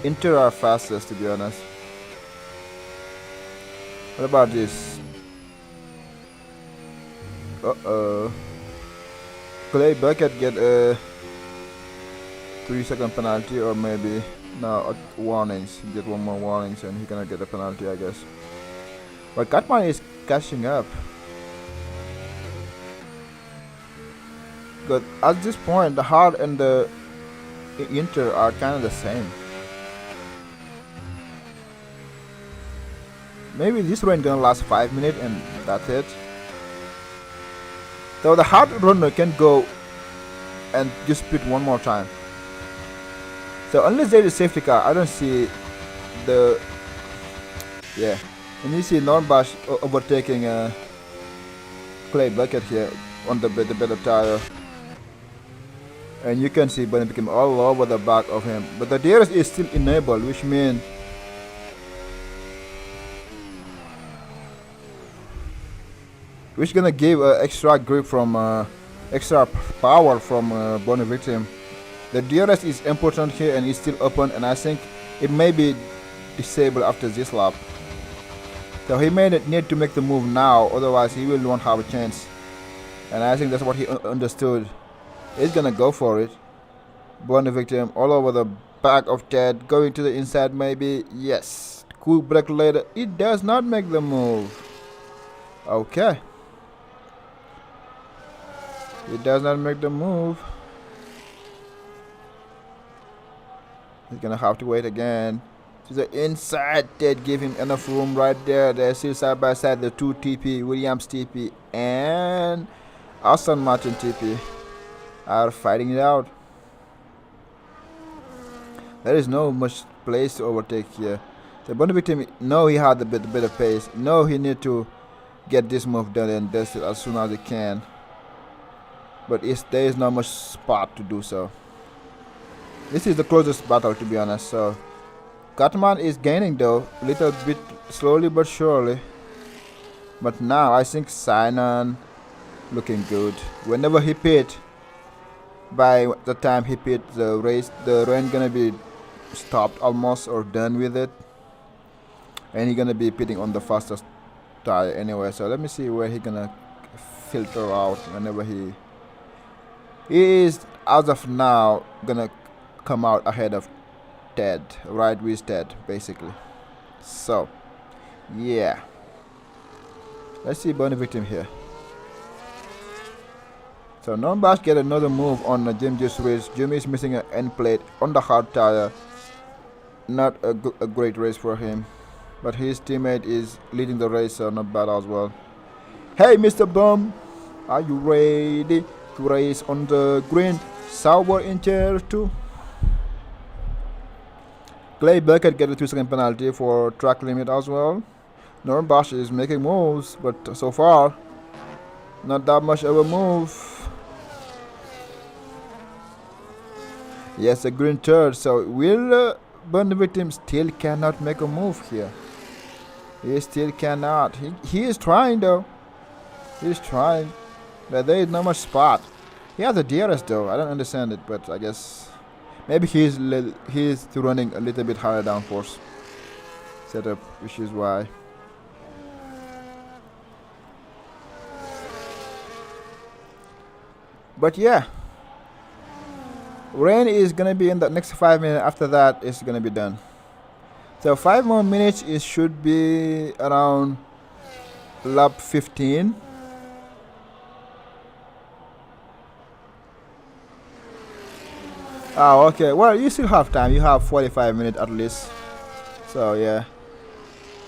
Inter are fastest, to be honest. What about this? Clay Bucket get a 3-second penalty, or maybe no warnings. He get 1 more warnings and he gonna get a penalty, I guess. But Catman is catching up. But at this point, the hard and the Inter are kind of the same. Maybe this run gonna last 5 minutes and that's it. So the hard runner can go and just split 1 more time. So unless there is a safety car, I don't see the And you see Norbash overtaking Clay Bucket here on the better tire. And you can see Bunny became all over the back of him. But the DRS is still enabled, which means gonna give extra grip from extra power from Bonnie Victim. The DRS is important here and it's still open, and I think it may be disabled after this lap. So he may need to make the move now, otherwise he will not have a chance. And I think that's what he understood. He's gonna go for it. Bonnie Victim all over the back of Ted, going to the inside maybe. Yes. Cool break later. It does not make the move. Okay. It does not make the move. He's gonna have to wait again. To the inside, Ted give him enough room right there. They're still side by side, the 2 TP, Williams TP and Aston Martin TP are fighting it out. There is no much place to overtake here. The Bonnie Victim, no, he had the better pace. No, he need to get this move done and does it as soon as he can. But there is not much spot to do so. This is the closest battle, to be honest. So Catman is gaining though, a little bit slowly but surely. But now I think Sinan looking good. Whenever he pit, by the time he pit the race, the run gonna be stopped almost or done with it. And he gonna be pitting on the fastest tire anyway. So let me see where he gonna filter out whenever he is, as of now, gonna come out ahead of Ted, right with Ted, basically. So, yeah. Let's see Bonnie Victim here. So, Nombash get another move on the Jim just race. Jimmy is missing an end plate on the hard tire. Not a great race for him. But his teammate is leading the race, so not bad as well. Hey, Mr. Bum, are you ready to race on the green? Sauber in chair 2. Clay Bucket get a 2-second penalty for track limit as well. Norm Bosch is making moves, but so far, not that much of a move. Yes, a green third. So will Bonnie Victim still cannot make a move here? He still cannot. He is trying though. He's trying, but there is not much spot. He has a DRS though. I don't understand it, but I guess maybe he's running a little bit higher downforce setup, which is why. But yeah, rain is gonna be in the next 5 minutes. After that, it's gonna be done. So 5 more minutes. It should be around lap 15. Oh, okay. Well, you still have time. You have 45 minutes at least. So yeah,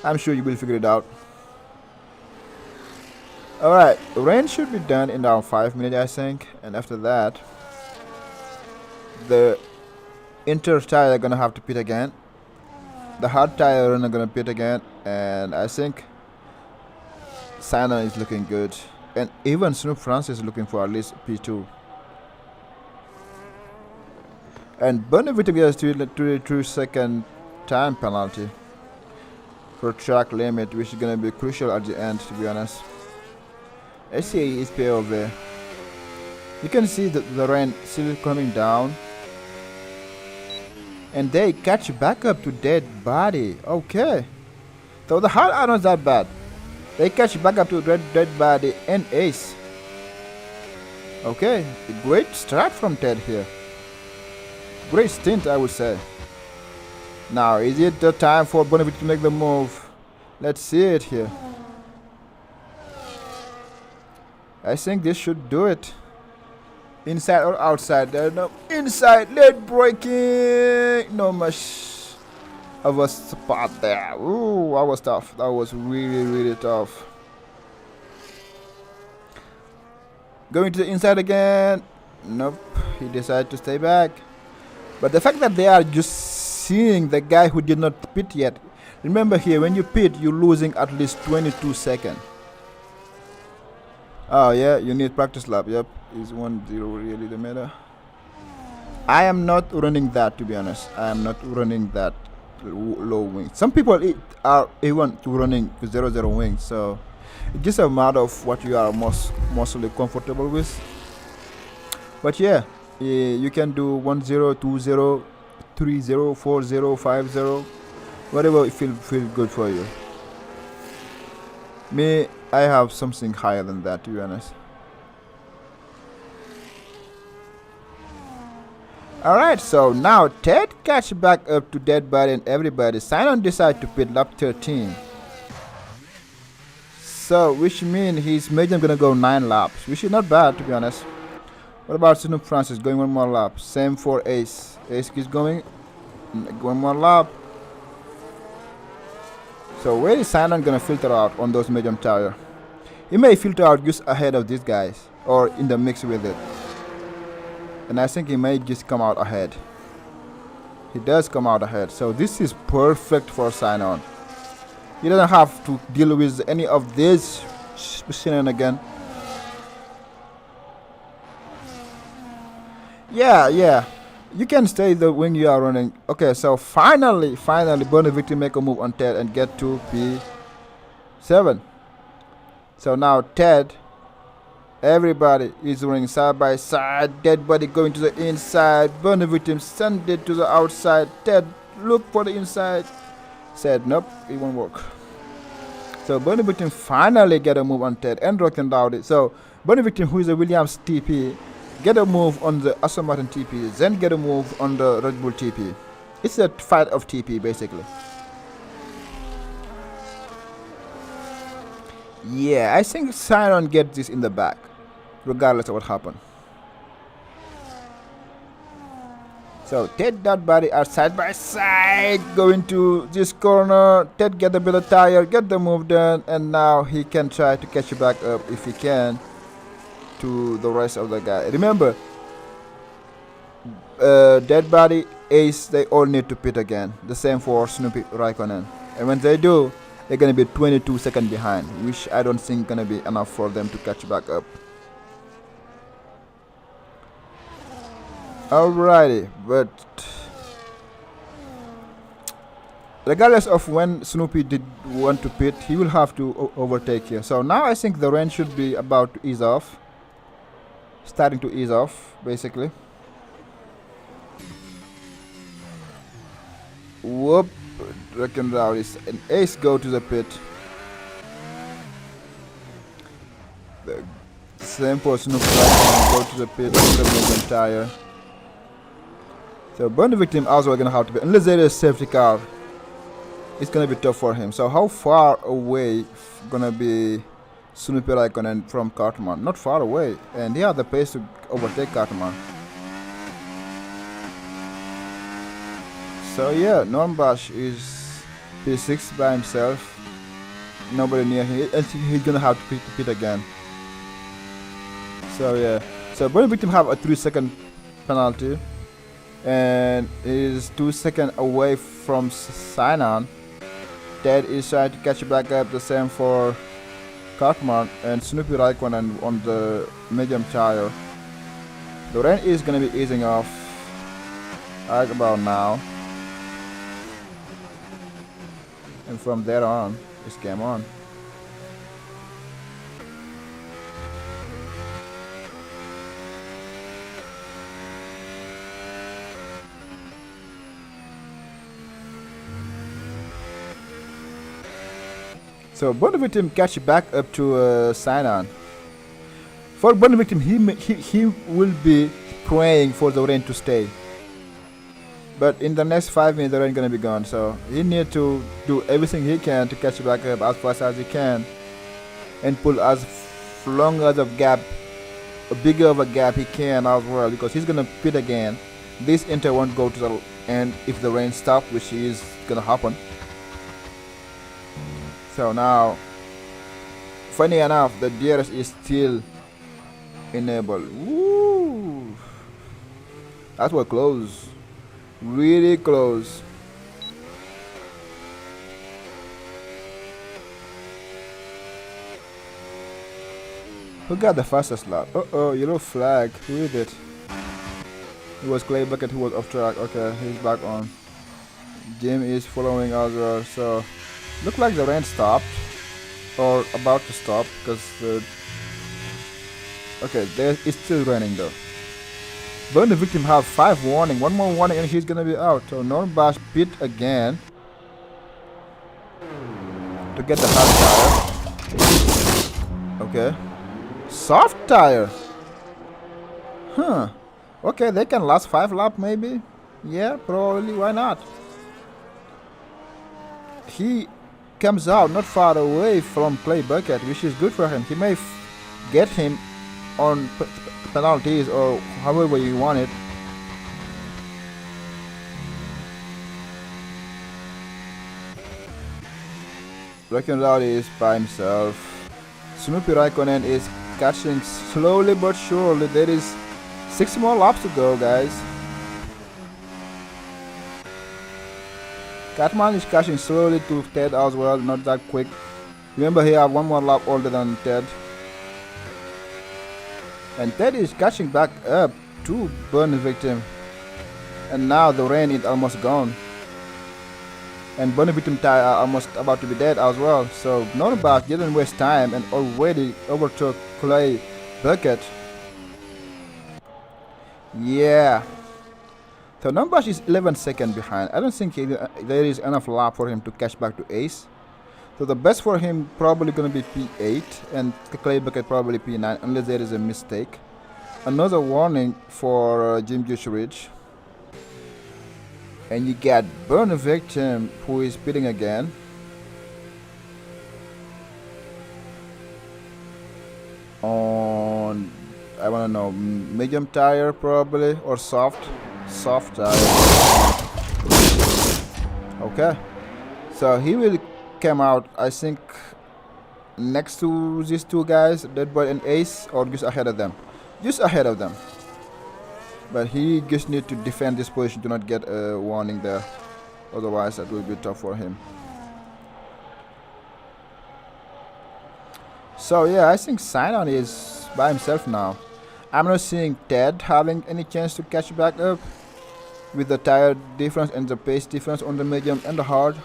I'm sure you will figure it out. Alright, rain should be done in around 5 minutes, I think. And after that, the inter tire are gonna have to pit again. The hard tire are gonna pit again. And I think Simon is looking good. And even Snoop Francis is looking for at least P2. And Bonavita gets 2 second time penalty for track limit, which is gonna be crucial at the end, to be honest. SCA is POV. You can see the rain still coming down. And they catch back up to dead body. Okay. So the hard are not that bad. They catch back up to dead body and ace. Okay. A great start from Ted here. Great stint, I would say. Now, is it the time for Bonavita to make the move? Let's see it here. I think this should do it. Inside or outside? There's no inside. Late braking. No much of a spot there. Ooh, that was tough. That was really tough. Going to the inside again. Nope. He decided to stay back. But the fact that they are just seeing the guy who did not pit yet. Remember here, when you pit, you're losing at least 22 seconds. Oh yeah, you need practice lap. Yep, is 1-0 really the matter? I am not running that, to be honest. I am not running that low wing. Some people are even running 0-0 wings, so it's just a matter of what you are mostly comfortable with. But yeah, you can do 1-0, 2-0, 3-0, 4-0, 5-0, whatever feel good for you. Me, I have something higher than that, to be honest. Alright, so now Ted catch back up to dead body and everybody. Simon decide to pit lap 13. So, which means his major gonna go 9 laps, which is not bad, to be honest. What about Snoop Francis going 1 more lap? Same for Ace. Ace keeps going 1 more lap. So where is Simon gonna filter out on those medium tire? He may filter out just ahead of these guys or in the mix with it. And I think he may just come out ahead. He does come out ahead. So this is perfect for Simon. He doesn't have to deal with any of this shenanigans. Yeah. You can stay when you are running. Okay, so finally, Bonavita make a move on Ted and get to P7. So now Ted, everybody is running side by side. Dead body going to the inside. Bonavita send it to the outside. Ted look for the inside. Said nope, it won't work. So Bonavita finally get a move on Ted and Rocken Dowdy. So Bonavita, who is a Williams TP, get a move on the Aston Martin TP, then get a move on the Red Bull TP. It's a fight of TP basically. Yeah, I think Simon gets this in the back, regardless of what happened. So Ted that body are side by side going to this corner. Ted get a bit of tire, get the move done, and now he can try to catch you back up if he can to the rest of the guy. Remember, Dead Body, Ace, they all need to pit again. The same for Snoopy Raikkonen. And when they do, they're gonna be 22 seconds behind, which I don't think gonna be enough for them to catch back up. Alrighty, but regardless of when Snoopy did want to pit, he will have to overtake here. So now I think the rain should be about to ease off. Starting to ease off, basically. Whoop, reckon out is an Ace go to the pit. Same for Snoop Dogg, go to the pit with the medium tire. So burn the victim also gonna have to be, unless there is a safety car, it's gonna be tough for him. So how far away gonna be Snoopy Raikkonen from Cartman? Not far away, and he has the pace to overtake Cartman. So yeah, Nornbash is P6 by himself. Nobody near him, and he's gonna have to pit again. So yeah, so burn victim have a 3-second penalty, and is 2 seconds away from sign-on. Ted is trying to catch back up, the same for Cartman and Snoopy Raikkonen on the medium tire. The rain is gonna be easing off right about now, and from there on, it's game on. So burn victim catch back up to sign-on. For burn victim, he will be praying for the rain to stay. But in the next 5 minutes, the rain gonna be gone. So he need to do everything he can to catch back up as fast as he can, and pull as long as a gap, a bigger of a gap he can as well, because he's gonna pit again. This inter won't go to the end if the rain stops, which is gonna happen. So now, funny enough, the DRS is still enabled. Woo! That was close. Really close. Who got the fastest lap? Uh-oh, yellow flag. Who did it? It was Clay Bucket who was off track. Okay, he's back on. Jim is following as well, so look like the rain stopped, or about to stop, because okay, it's still raining though. Burn the victim have 5 warning, 1 more warning and he's gonna be out. So Nornbash pit again to get the hard tire. Okay, soft tire. Huh. Okay, they can last 5 laps maybe. Yeah, probably. Why not? He comes out not far away from Clay Bucket, which is good for him. He may get him on penalties or however you want it. Rowdy is by himself. Snoopy Raikkonen is catching slowly but surely. There is 6 more laps to go, guys. Cartman is catching slowly to Ted as well, not that quick. Remember, he have 1 more lap older than Ted. And Ted is catching back up to burn the victim. And now the rain is almost gone. And burn the victim tire are almost about to be dead as well. So Nornbash didn't waste time and already overtook Clay Bucket. Yeah. So Nornbash is 11 seconds behind. I don't think there is enough lap for him to catch back to Ace. So the best for him probably gonna be P8 and Clay Bucket probably P9 unless there is a mistake. Another warning for Jim Jushridge. And you get burn a victim who is pitting again. On, I wanna know, medium tire probably or soft tire. Okay, so he will come out, I think, next to these 2 guys, Dead Boy and Ace, or just ahead of them. Just ahead of them. But he just need to defend this position to not get a warning there. Otherwise, that will be tough for him. So yeah, I think Sign-On is by himself now. I'm not seeing Ted having any chance to catch back up with the tire difference and the pace difference on the medium and the hard.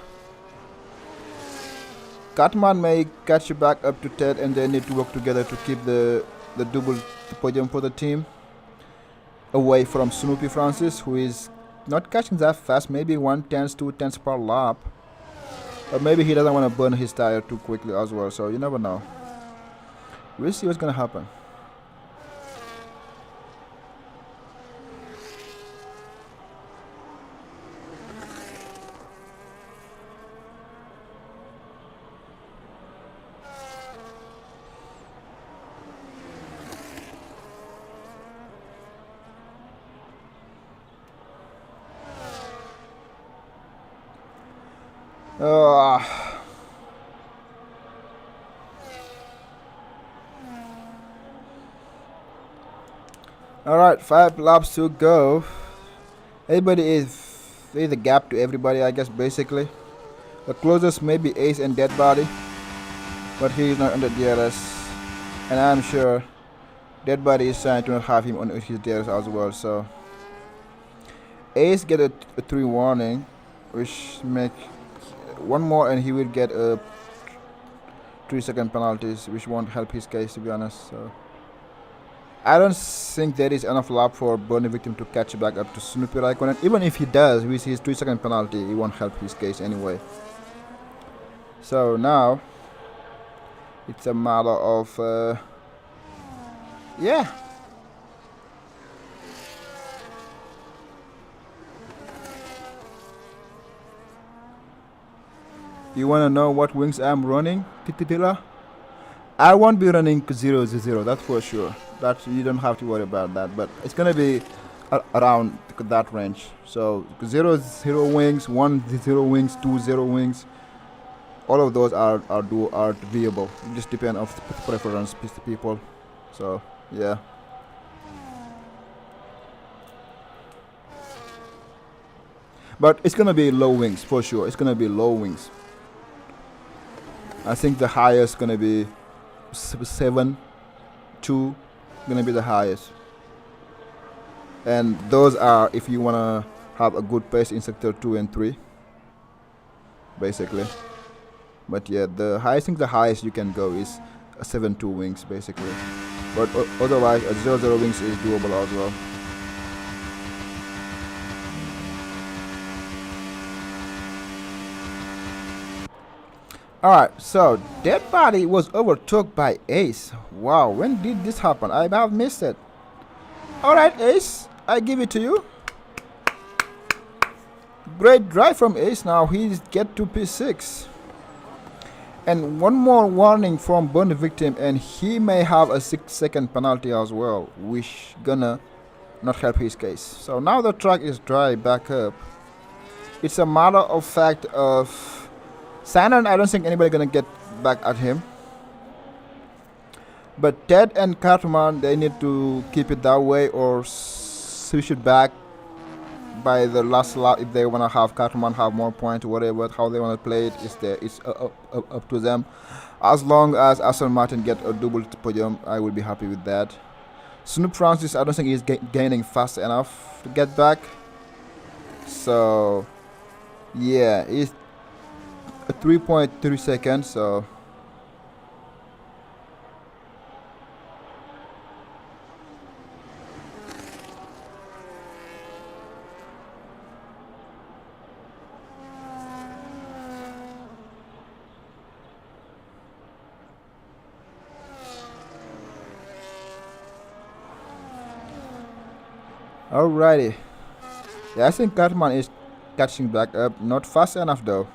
Cartman may catch back up to Ted and they need to work together to keep the double podium for the team away from Snoopy Francis, who is not catching that fast, maybe 1/10, 2/10 per lap. Or maybe he doesn't want to burn his tire too quickly as well, so you never know. We'll see what's gonna happen. Uh, Alright, 5 laps to go. Everybody is there's a gap to everybody, I guess, basically. The closest may be Ace and Dead Body, but he is not under DRS, and I'm sure Dead Body is trying to not have him on his DRS as well. So Ace get a 3 warning, which make one more, and he will get a 3-second penalties, which won't help his case, to be honest. So I don't think there is enough lap for Bernie Victim to catch back up to Snoopy Raikkonen. Even if he does, with his 3-second penalty, it won't help his case anyway. So now it's a matter of yeah. You wanna know what wings I'm running, Titila? I won't be running 0-0, that's for sure. That you don't have to worry about that, but it's gonna be around that range. So 0-0 wings, 1-0 wings, 2-0 wings. All of those are viable. It just depends on preference people. So yeah. But it's gonna be low wings for sure. It's gonna be low wings. I think the highest gonna be 7-2. Gonna be the highest. And those are if you wanna have a good pace in sector 2 and 3. Basically. But yeah, I think the highest you can go is a 7-2 wings basically. But otherwise a 0-0 wings is doable as well. Alright, so Dead Body was overtook by Ace. Wow, when did this happen? I have missed it. Alright, Ace, I give it to you. Great drive from Ace. Now he's get to P6. And one more warning from Bernie Victim, and he may have a 6-second penalty as well, which gonna not help his case. So now the track is dry back up. It's a matter of fact of Sanon. I don't think anybody gonna get back at him. But Ted and Cartman, they need to keep it that way or switch it back by the last lap if they want to have Cartman have more points or whatever. How they want to play it is there. It's up to them. As long as Aston Martin get a double podium, I will be happy with that. Snoop Francis, I don't think he's gaining fast enough to get back. So yeah, it's a 3.3 seconds. So alrighty. Yeah, I think Cartman is catching back up. Not fast enough though,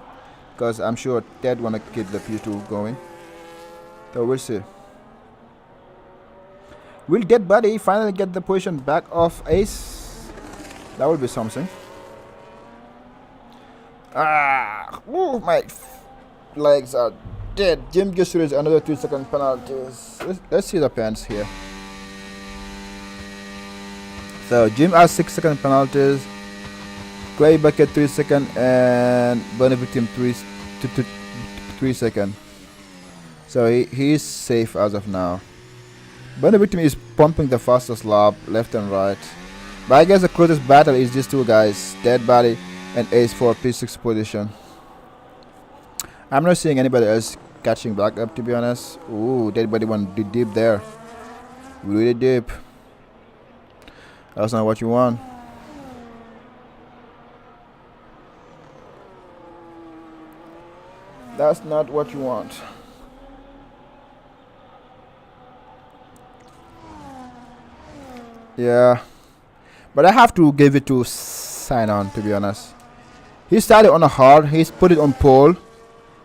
because I'm sure Ted wanna keep the P2 going. So we'll see. Will Dead Body finally get the position back of Ace? That would be something. Oh, my legs are dead. Jim just raised another 3-second penalties. Let's see the pens here. So Jim has 6-second penalties, Clay Bucket 3-second, and Bernie Victim 3-second. So he's safe as of now. Bernie Victim is pumping the fastest lap left and right. But I guess the closest battle is these two guys, Dead Body and Ace for P6 position. I'm not seeing anybody else catching back up, to be honest. Ooh, Dead Body went deep there. Really deep. That's not what you want. That's not what you want. Yeah. But I have to give it to Sinon, to be honest. He started on a hard. He's put it on pole.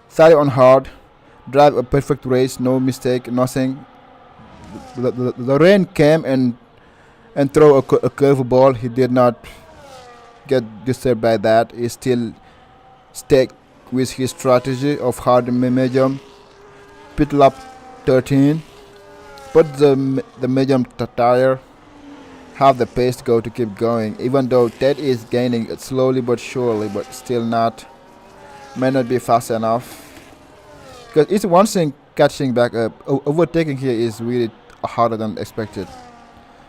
Started on hard. Drive a perfect race. No mistake. Nothing. The rain came and throw a curveball. He did not get disturbed by that. He still stayed with his strategy of hard medium, pit lap 13, put the medium tire, have the pace to go to keep going, even though Ted is gaining it slowly but surely, but still not, may not be fast enough. Because it's one thing catching back up, overtaking here is really harder than expected.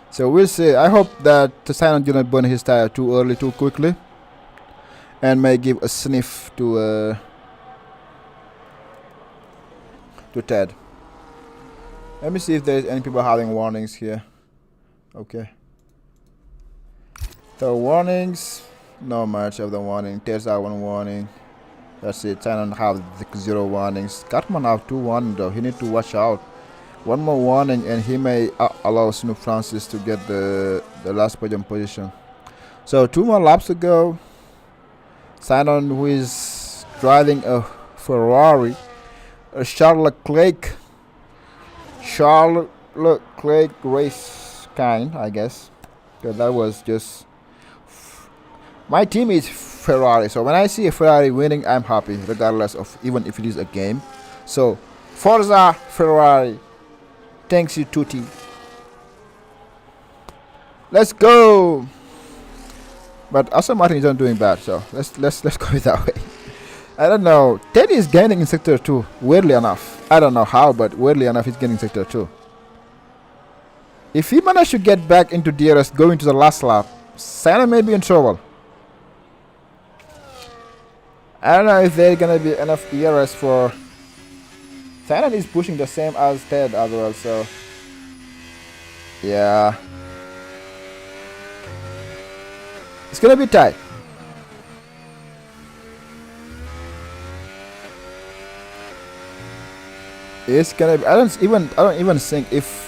So we'll see. I hope that Simon did not burn his tire too early, too quickly, and may give a sniff to Ted. Let me see if there's any people having warnings here. Okay. So warnings, no much of the warning. Ted's have one warning. That's it. Simon have 0 warnings. Cartman have 2 warnings though. He need to watch out. One more warning and he may allow Snoop Francis to get the last podium position. So 2 more laps to go. Simon, who is driving a Ferrari, a Charles Leclerc race kind, I guess. Because that was just... My team is Ferrari, so when I see a Ferrari winning, I'm happy, regardless of even if it is a game. So, Forza Ferrari. Thanks you, Tutti. Let's go. But Aston Martin isn't doing bad, so let's go that way. I don't know. Teddy is gaining in sector 2, weirdly enough. I don't know how, but weirdly enough, he's gaining sector 2. If he managed to get back into DRS going to the last lap, Senna may be in trouble. I don't know if there's gonna be enough DRS for... Senna is pushing the same as Ted as well, so... Yeah. It's gonna be tight. It's gonna be, I don't even think if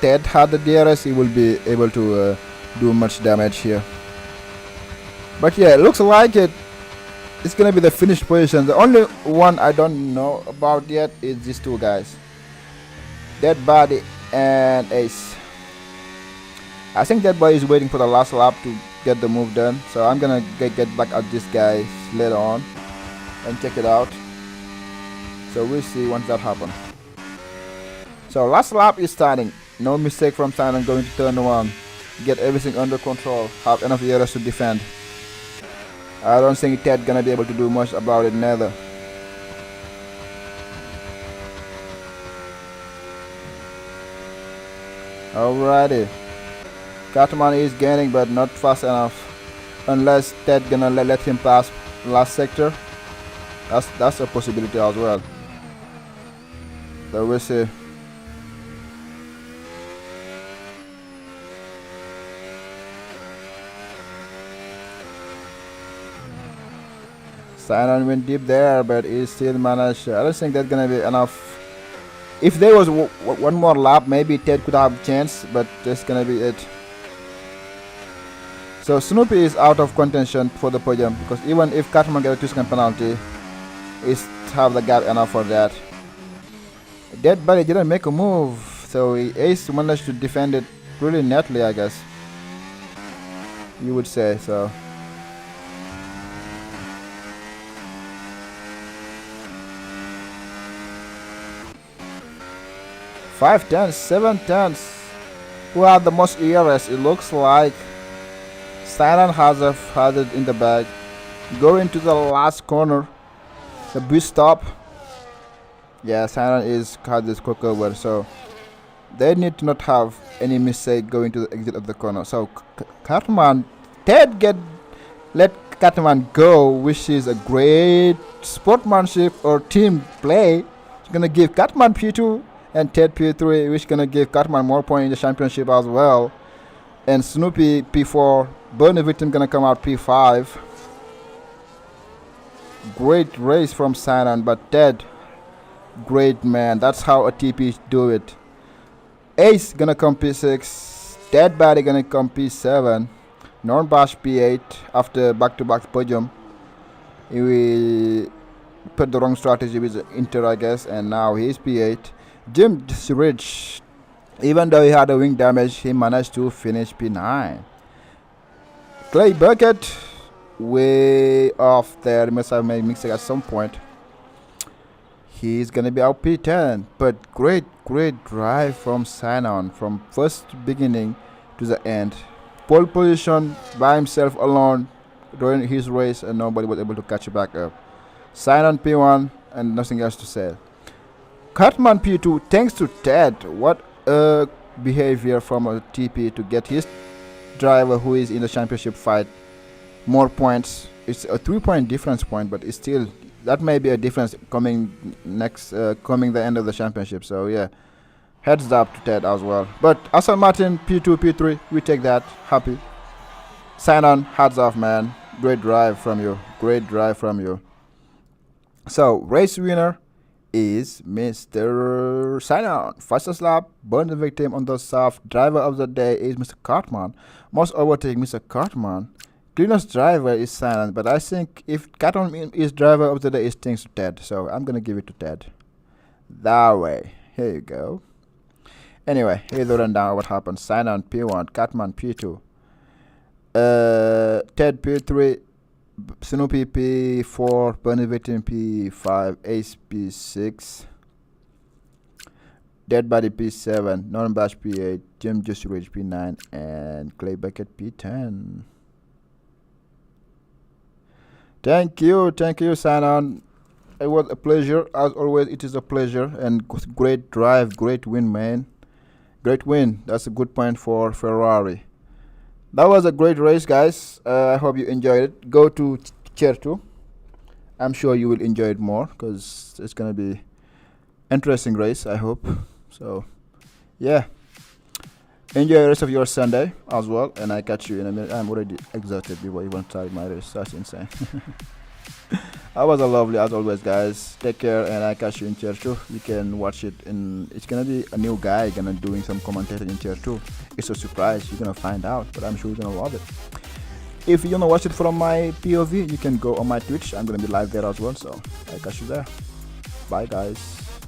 Ted had the DRS he will be able to do much damage here. But yeah, it looks like it's gonna be the finished position. The only one I don't know about yet is these 2 guys, Dead Body and Ace. I think Dead Body is waiting for the last lap to get the move done, so I'm gonna get back at this guy later on and check it out. So we'll see once that happens. So last lap is starting. No mistake from Simon going to turn 1. Get everything under control. Have enough areas to defend. I don't think Ted gonna be able to do much about it neither. Alrighty. Cartman is gaining but not fast enough. Unless Ted gonna let him pass last sector. That's a possibility as well. So we'll see. Simon went deep there, but he still managed. I don't think that's gonna be enough. If there was one more lap, maybe Ted could have a chance, but that's gonna be it. So Snoopy is out of contention for the podium because even if Cartman gets a 2-second penalty, he's have the gap enough for that. Dead Body didn't make a move, so Ace managed to defend it really neatly, I guess. You would say so. Five tenths, 7 tenths. Who had the most ERS? It looks like Silent has it in the bag. Going to the last corner. The boost stop. Yeah, Silent had this quick over, so they need to not have any mistake going to the exit of the corner. So Cartman, Ted let Cartman go, which is a great sportsmanship or team play. It's gonna give Cartman P2 and Ted P3, which gonna give Cartman more points in the championship as well. And Snoopy P4, Burner Victim gonna come out P5. Great race from Silent, but Ted, great man. That's how a TP do it. Ace gonna come P6, Dead Body gonna come P7, Non-Bash P8 after back-to-back podium. We put the wrong strategy with Inter, I guess, and now he's P8. Jim Rich, even though he had a wing damage, he managed to finish P9. Clay Bucket way off there. He must have made a mistake at some point. He's gonna be out P10, but great drive from Sinon from first beginning to the end. Pole position by himself alone during his race, and nobody was able to catch it back up. Sinon P1 and nothing else to say. Cartman P2, thanks to Ted. What a behavior from a TP to get his driver who is in the championship fight more points. It's a 3-point difference point, but it's still, that may be a difference coming next, coming the end of the championship. So yeah, heads up to Ted as well. But Aston Martin P2, P3, we take that. Happy. Sinon, hats off, man. Great drive from you. Great drive from you. So race winner is Mr. Sinon. Fastest lap, burn the victim on the soft. Driver of the day is Mr. Cartman. Most overtake, Mr. Cartman. Cleanest driver is Sinon, but I think if Cartman is driver of the day, it's thanks to Ted. So I'm gonna give it to Ted. That way. Here you go. Anyway, here's the rundown of what happened. Sinon P1, Cartman P2, Ted P3, Snoopy P4, Burning Victim P5, Ace P6, Dead Body P7, Non Bash P8, Jim Just Rage P9, and Clay Bucket P10. Thank you, Sinon. It was a pleasure. As always, it is a pleasure. And great drive, great win, man. Great win. That's a good point for Ferrari. That was a great race, guys. I hope you enjoyed it. Go to Tier 2. I'm sure you will enjoy it more because it's going to be interesting race, I hope. So, yeah. Enjoy the rest of your Sunday as well. And I catch you in a minute. I'm already exhausted before I even start my race. That's insane. That was a lovely as always, guys. Take care, and I catch you in Tier 2. You can watch it in, it's gonna be a new guy gonna doing some commentating in Tier 2. It's a surprise, you're gonna find out, but I'm sure you're gonna love it. If you wanna watch it from my POV, you can go on my Twitch. I'm gonna be live there as well, so I catch you there. Bye, guys.